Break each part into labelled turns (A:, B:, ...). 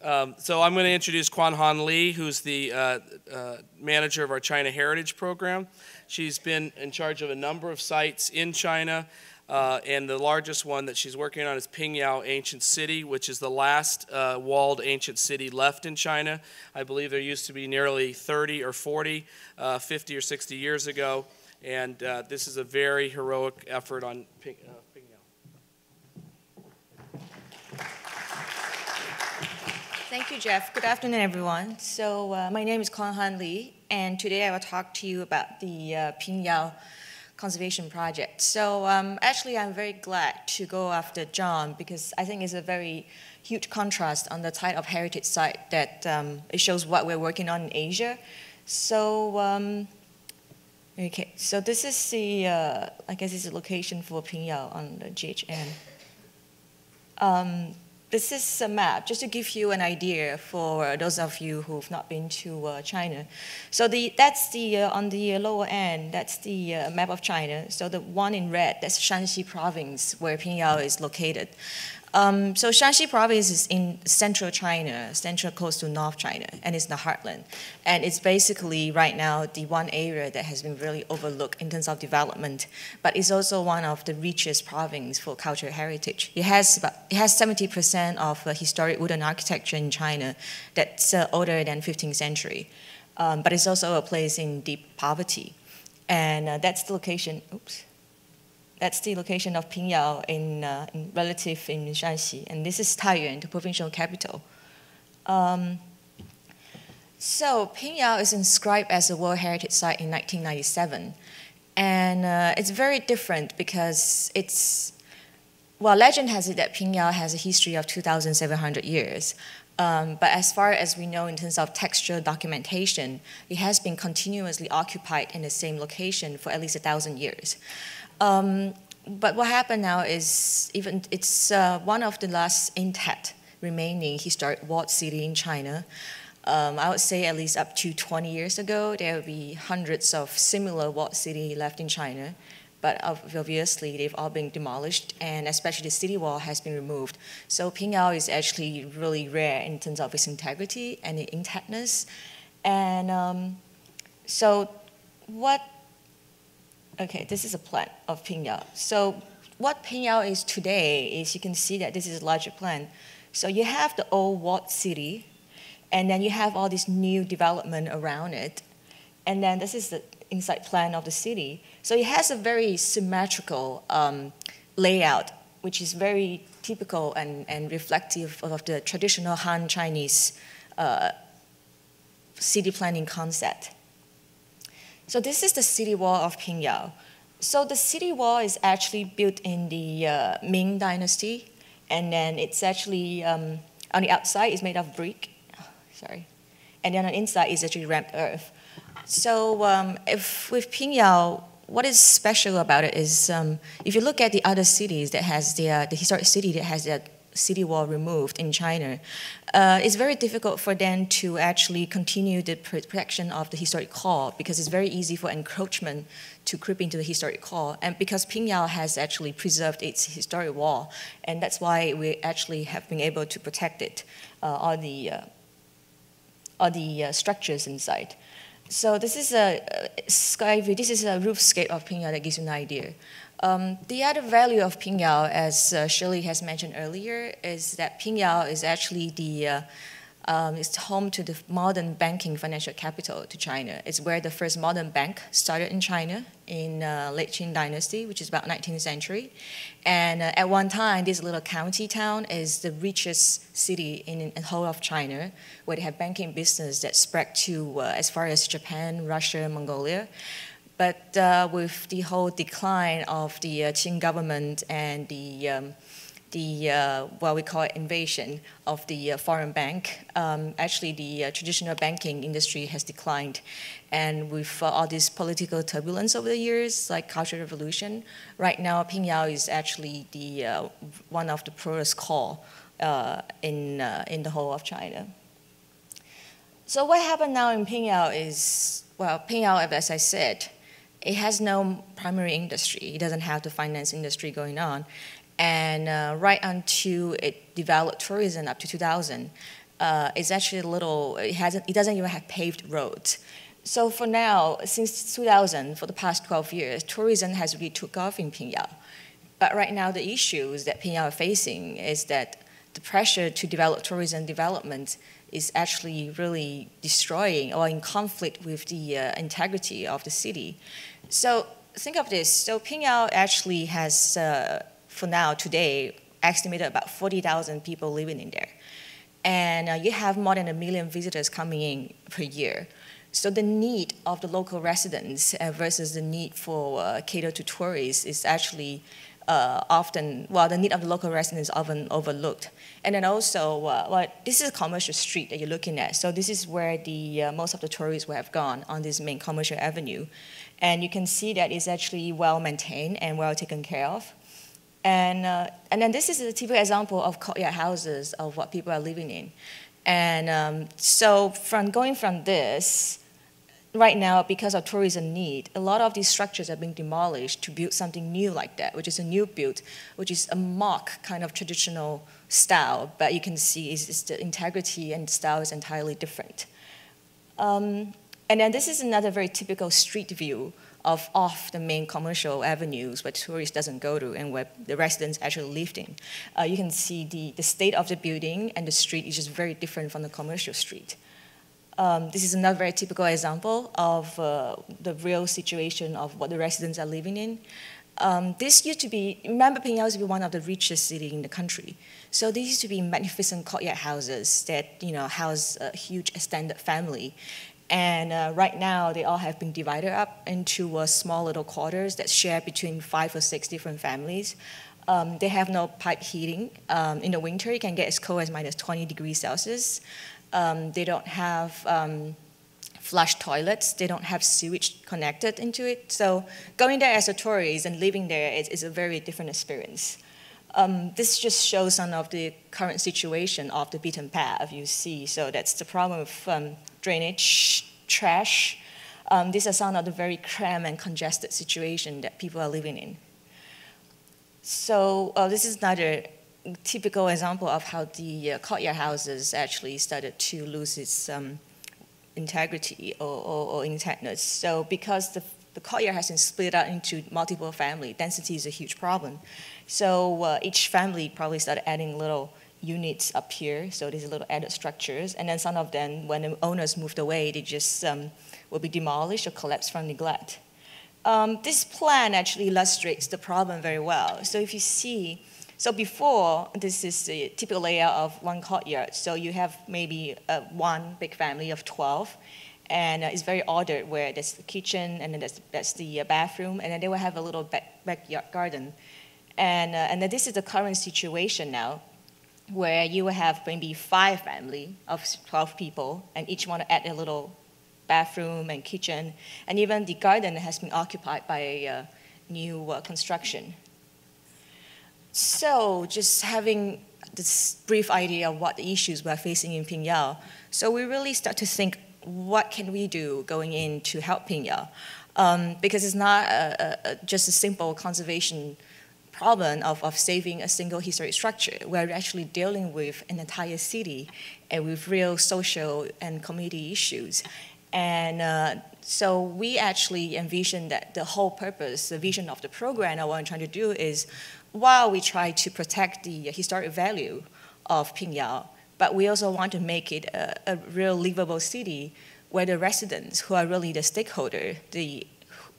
A: So I'm going to introduce Kuanghan Li, who's the manager of our China Heritage Program. She's been in charge of a number of sites in China, and the largest one that she's working on is Pingyao Ancient City, which is the last walled ancient city left in China. I believe there used to be nearly 30 or 40, 50 or 60 years ago, and this is a very heroic effort on Pingyao.
B: Thank you, Jeff. Good afternoon, everyone. So my name is Kuanghan Li, and today I will talk to you about the Pingyao Conservation Project. So actually, I'm very glad to go after John because I think it's a very huge contrast on the type of heritage site that it shows what we're working on in Asia. So okay, so this is the I guess it's a location for Pingyao on the GHF. This is a map, just to give you an idea for those of you who've not been to China. So that's on the lower end, that's the map of China. So the one in red, that's Shanxi province, where Pingyao is located. So Shanxi province is in central China, central close to North China, and it's the heartland. And it's basically right now the one area that has been really overlooked in terms of development, but it's also one of the richest provinces for cultural heritage. It has 70% of historic wooden architecture in China that's older than 15th century, but it's also a place in deep poverty. And that's the location, oops. That's the location of Pingyao in Shanxi, and this is Taiyuan, the provincial capital. So Pingyao is inscribed as a World Heritage Site in 1997, and it's very different because legend has it that Pingyao has a history of 2,700 years. But as far as we know in terms of textual documentation, it has been continuously occupied in the same location for at least 1,000 years. But what happened now is it's one of the last intact remaining historic walled city in China. I would say at least up to 20 years ago, there will be hundreds of similar walled cities left in China, but obviously they've all been demolished, and especially the city wall has been removed. So Pingyao is actually really rare in terms of its integrity and its intactness. And okay, this is a plan of Pingyao. So what Pingyao is today is you can see that this is a larger plan. So you have the old walled city, and then you have all this new development around it. And then this is the inside plan of the city. So it has a very symmetrical layout, which is very typical and reflective of the traditional Han Chinese city planning concept. So this is the city wall of Pingyao. So the city wall is actually built in the Ming Dynasty, and then it's actually, on the outside is made of brick, and then on the inside is actually ramped earth. So with Pingyao, what is special about it is if you look at the other cities that has the historic city that has their city wall removed in China, it's very difficult for them to actually continue the protection of the historic core because it's very easy for encroachment to creep into the historic core. And because Pingyao has actually preserved its historic wall, and that's why we actually have been able to protect it, all the structures inside. So this is a sky view. This is a roofscape of Pingyao that gives you an idea. The other value of Pingyao, as Shirley has mentioned earlier, is that Pingyao is actually it's home to the modern banking financial capital to China. It's where the first modern bank started in China in late Qing Dynasty, which is about 19th century. And at one time, this little county town is the richest city in the whole of China, where they have banking business that spread to as far as Japan, Russia, Mongolia. But with the whole decline of the Qing government and what we call it invasion of the foreign bank, actually the traditional banking industry has declined. And with all this political turbulence over the years, like Cultural Revolution, right now Pingyao is actually one of the poorest core in the whole of China. So what happened now in Pingyao is, well, Pingyao, as I said, it has no primary industry. It doesn't have the finance industry going on. And right until it developed tourism up to 2000, is actually a little, it doesn't even have paved roads. So for now, since 2000, for the past 12 years, tourism has really took off in Pingyao. But right now, the issues that Pingyao is facing is that the pressure to develop tourism development is actually really destroying or in conflict with the integrity of the city. So think of this. So Pingyao actually has, for now, today, estimated about 40,000 people living in there. And you have more than 1 million visitors coming in per year. So the need of the local residents versus the need for cater to tourists is actually often, well, the need of the local residents is often overlooked. And then also, this is a commercial street that you're looking at. So this is where the most of the tourists will have gone on this main commercial avenue. And you can see that it's actually well maintained and well taken care of. And then this is a typical example of courtyard houses of what people are living in. And so going from this, right now, because of tourism need, a lot of these structures are being demolished to build something new like that, which is a new build, which is a mock kind of traditional style, but you can see is the integrity and style is entirely different. And then this is another very typical street view of off the main commercial avenues where tourists doesn't go to and where the residents actually live in. You can see the state of the building and the street is just very different from the commercial street. This is another very typical example of the real situation of what the residents are living in. This used to be, remember Pingyao used to be one of the richest cities in the country. So these used to be magnificent courtyard houses that house a huge extended family. And right now, they all have been divided up into small little quarters that share between 5 or 6 different families. They have no pipe heating. In the winter, it can get as cold as minus 20 degrees Celsius. They don't have flush toilets. They don't have sewage connected into it. So going there as a tourist and living there is a very different experience. This just shows some of the current situation of the beaten path you see. So that's the problem of drainage, trash. These are some of the very cramped and congested situation that people are living in. So this is another typical example of how the courtyard houses actually started to lose its integrity or intactness. So because the courtyard has been split out into multiple families, density is a huge problem. So each family probably started adding little units up here, so these little added structures, and then some of them, when the owners moved away, they just will be demolished or collapsed from neglect. This plan actually illustrates the problem very well. So if you see, so before, this is the typical layout of one courtyard. So you have maybe one big family of 12, and it's very ordered where there's the kitchen, and then that's the bathroom, and then they will have a little backyard garden. And then this is the current situation now, where you will have maybe 5 families of 12 people, and each want to add a little bathroom and kitchen, and even the garden has been occupied by a new construction. So just having this brief idea of what the issues we're facing in Pingyao, so we really start to think, what can we do going in to help Pingyao? Because it's not just a simple conservation problem of saving a single historic structure. We're actually dealing with an entire city and with real social and community issues. And so we actually envision that the whole purpose, the vision of the program, and what I'm trying to do is, while we try to protect the historic value of Pingyao, but we also want to make it a real livable city where the residents, who are really the stakeholder,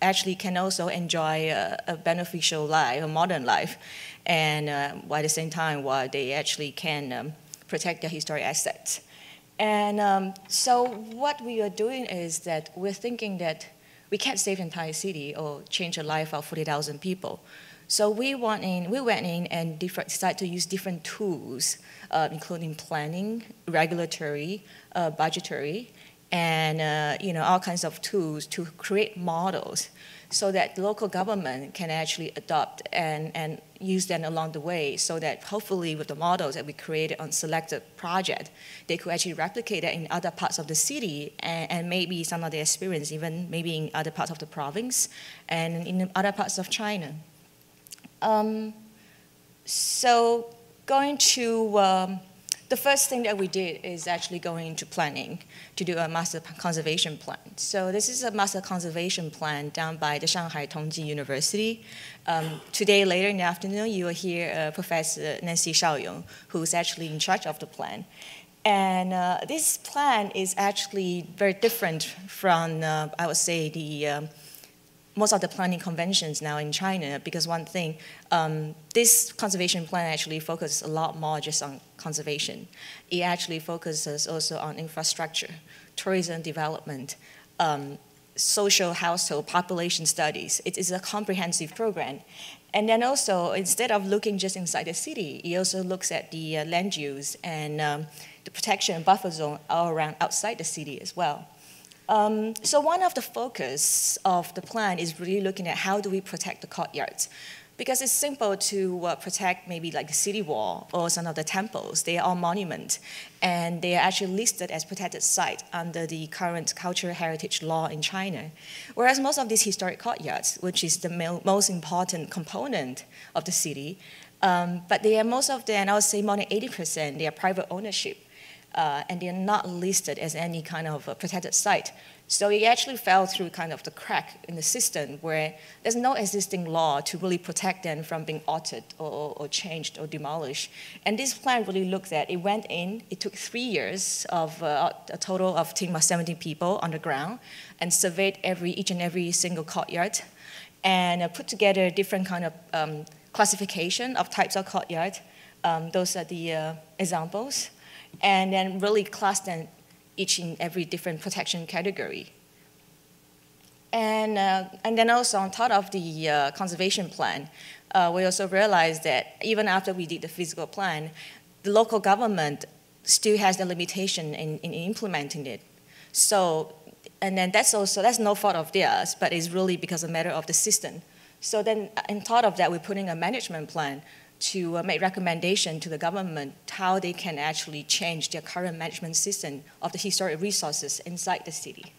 B: actually can also enjoy a beneficial life, a modern life, and while at the same time, while they actually can protect their historic assets. And so what we are doing is that we're thinking that we can't save the entire city or change the life of 40,000 people. So we went in and decided to use different tools, including planning, regulatory, budgetary, and all kinds of tools to create models so that local government can actually adopt and use them along the way, so that hopefully with the models that we created on selected project, they could actually replicate it in other parts of the city, and maybe some of the experience even maybe in other parts of the province and in other parts of China. So going to the first thing that we did is actually going into planning to do a master conservation plan. So this is a master conservation plan done by the Shanghai Tongji University. Today, later in the afternoon, you will hear Professor Nancy Shaoyong, who is actually in charge of the plan. And this plan is actually very different from, I would say, the most of the planning conventions now in China, because one thing, this conservation plan actually focuses a lot more just on conservation. It actually focuses also on infrastructure, tourism development, social household population studies. It is a comprehensive program. And then also, instead of looking just inside the city, it also looks at the land use and the protection and buffer zone all around outside the city as well. So one of the focus of the plan is really looking at how do we protect the courtyards. Because it's simple to protect maybe like the city wall or some of the temples. They are all monuments, and they are actually listed as protected site under the current cultural heritage law in China. Whereas most of these historic courtyards, which is the most important component of the city, but they are most of them, I would say more than 80%, they are private ownership. And they are not listed as any kind of protected site. So it actually fell through kind of the crack in the system where there's no existing law to really protect them from being altered or changed or demolished. And this plan really looked at, it went in, it took 3 years of a total of team of 70 people on the ground and surveyed each and every single courtyard and put together different kind of classification of types of courtyard. Those are the examples. And then really class them each in every different protection category. And then also on top of the conservation plan, we also realized that even after we did the physical plan, the local government still has the limitation in implementing it. So, and then that's no fault of theirs, but it's really because a matter of the system. So then on top of that, we're putting a management plan to make recommendation to the government how they can actually change their current management system of the historic resources inside the city.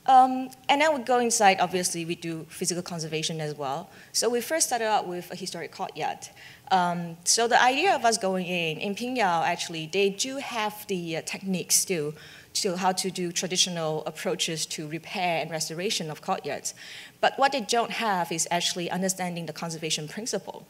B: And then we go inside, obviously, we do physical conservation as well. So we first started out with a historic courtyard. So the idea of us going in Pingyao, actually, they do have the techniques still to how to do traditional approaches to repair and restoration of courtyards. But what they don't have is actually understanding the conservation principle.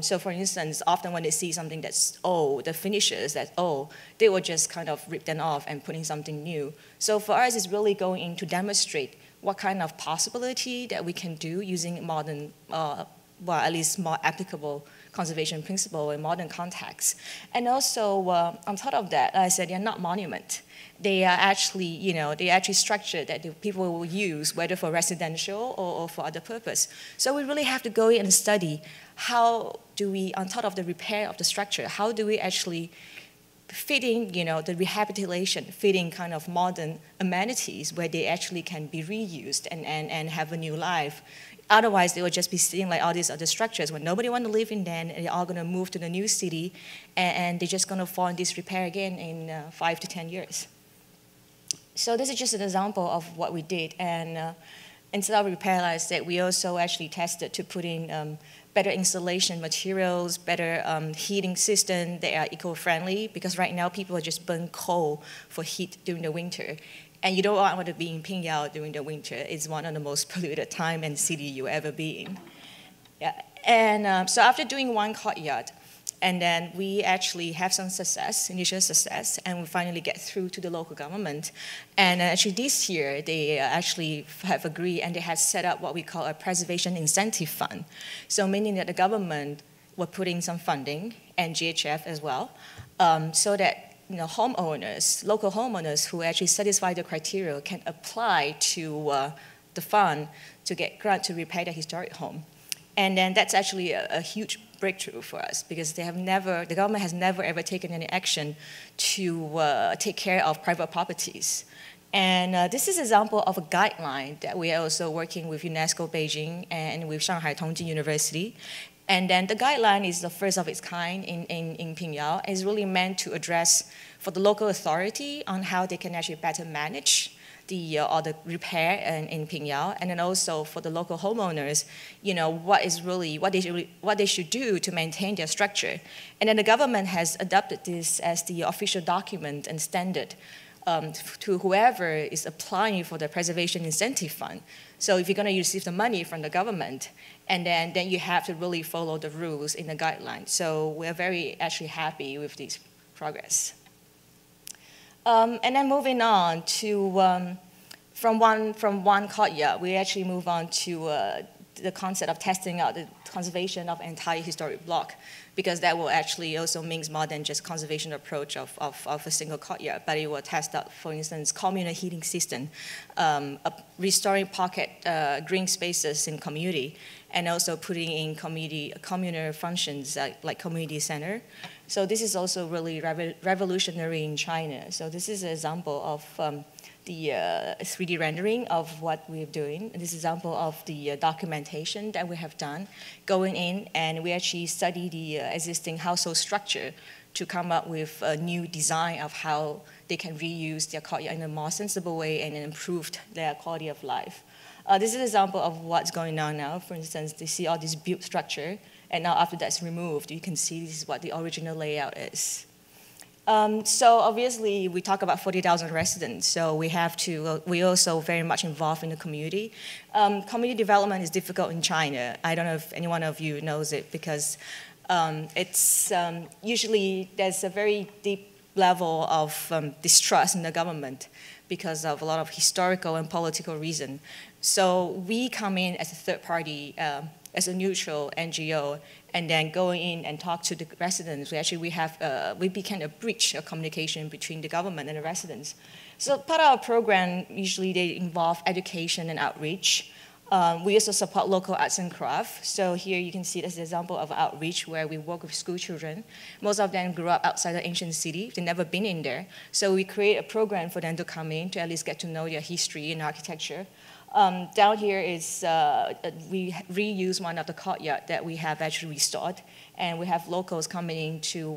B: So for instance, often when they see something that's old, the finishes that's old, they will just kind of rip them off and put in something new. So for us, it's really going in to demonstrate what kind of possibility that we can do using modern, well, at least more applicable conservation principle in modern context. And also, on top of that, I said they're not monuments. They are actually, they actually structured that the people will use, whether for residential or for other purpose. So we really have to go in and study how do we, on top of the repair of the structure, how do we actually fit in, the rehabilitation, fit in kind of modern amenities where they actually can be reused and have a new life. Otherwise, they will just be sitting like all these other structures when nobody wants to live in them, and they're all going to move to the new city, and they're just going to fall in disrepair again in 5 to 10 years. So this is just an example of what we did. And instead of repair, like I said, we also actually tested to put in better insulation materials, better heating system that are eco-friendly, because right now people are just burn coal for heat during the winter. And you don't want to be in Pingyao during the winter. It's one of the most polluted time and city you'll ever be in. Yeah. And so after doing one courtyard, and then we actually have some success, initial success, and we finally get through to the local government. And actually this year, they actually have agreed and they have set up what we call a preservation incentive fund. So meaning that the government will put in some funding, and GHF as well, so that homeowners, local homeowners who actually satisfy the criteria can apply to the fund to get grant to repair their historic home. And then that's actually a huge breakthrough for us because the government has never ever taken any action to take care of private properties. And this is an example of a guideline that we are also working with UNESCO Beijing and with Shanghai Tongji University. And then the guideline is the first of its kind in Pingyao. It's really meant to address for the local authority on how they can actually better manage or the repair in Pingyao, and then also for the local homeowners, what they should do to maintain their structure. And then the government has adopted this as the official document and standard to whoever is applying for the preservation incentive fund. So if you're going to receive the money from the government, and then you have to really follow the rules in the guidelines. So we're very actually happy with this progress. And then moving on to, from one courtyard, we actually move on to the concept of testing out the conservation of entire historic block, because that will actually also means more than just conservation approach of a single courtyard, but it will test out, for instance, communal heating system, restoring pocket green spaces in community, and also putting in communal functions like community center. So this is also really revolutionary in China. So this is an example of the 3D rendering of what we're doing. This is an example of the documentation that we have done, going in, and we actually study the existing household structure to come up with a new design of how they can reuse their courtyard in a more sensible way and improve their quality of life. This is an example of what's going on now. For instance, they see all this built structure, and now after that's removed, you can see this is what the original layout is. So obviously, we talk about 40,000 residents, so we have to, we're also very much involved in the community. Community development is difficult in China. I don't know if any one of you knows it, because it's usually there's a very deep level of distrust in the government because of a lot of historical and political reasons. So we come in as a third party, as a neutral NGO, and then going in and talk to the residents. We became a bridge of communication between the government and the residents. So part of our program, usually they involve education and outreach. We also support local arts and crafts. So here you can see this example of outreach where we work with school children. Most of them grew up outside the ancient city. They've never been in there. So we create a program for them to come in to at least get to know their history and architecture. Down here is, we reuse one of the courtyard that we have actually restored, and we have locals coming in to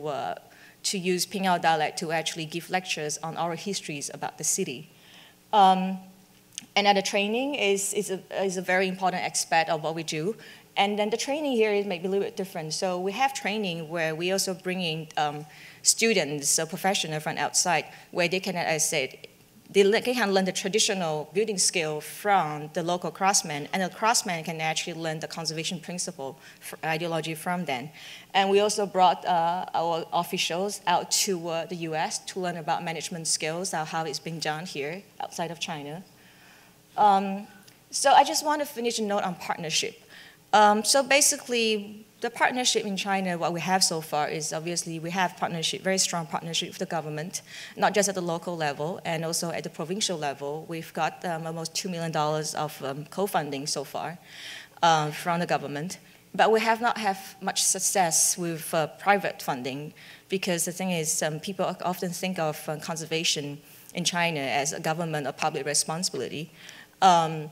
B: use Pingyao dialect to actually give lectures on our histories about the city. And then the training is a very important aspect of what we do. And then the training here is maybe a little bit different. So we have training where we also bring in students, so professionals from outside, where they can, as I said, they can learn the traditional building skill from the local craftsmen, and the craftsmen can actually learn the conservation principle ideology from them. And we also brought our officials out to the US to learn about management skills, how it's been done here outside of China. So I just want to finish a note on partnership. So basically, the partnership in China, what we have so far is obviously we have partnership, very strong partnership with the government, not just at the local level and also at the provincial level. We've got almost $2 million of co-funding so far from the government. But we have not had much success with private funding, because the thing is people often think of conservation in China as a government or public responsibility. But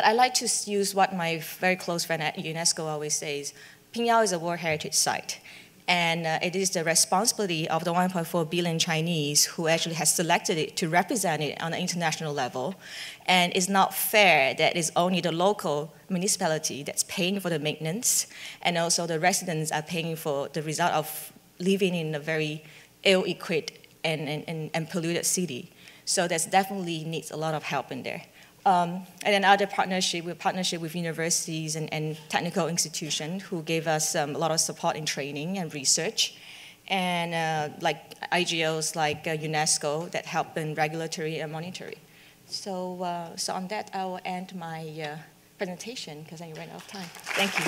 B: I like to use what my very close friend at UNESCO always says. Pingyao is a World Heritage Site, and it is the responsibility of the 1.4 billion Chinese who actually has selected it to represent it on an international level. And it's not fair that it's only the local municipality that's paying for the maintenance, and also the residents are paying for the result of living in a very ill-equipped and polluted city. So that definitely needs a lot of help in there. And then other partnership with universities and technical institutions who gave us a lot of support in training and research, and like IGOs like UNESCO that help in regulatory and monitoring. So, so on that, I will end my presentation because I ran out of time. Thank you.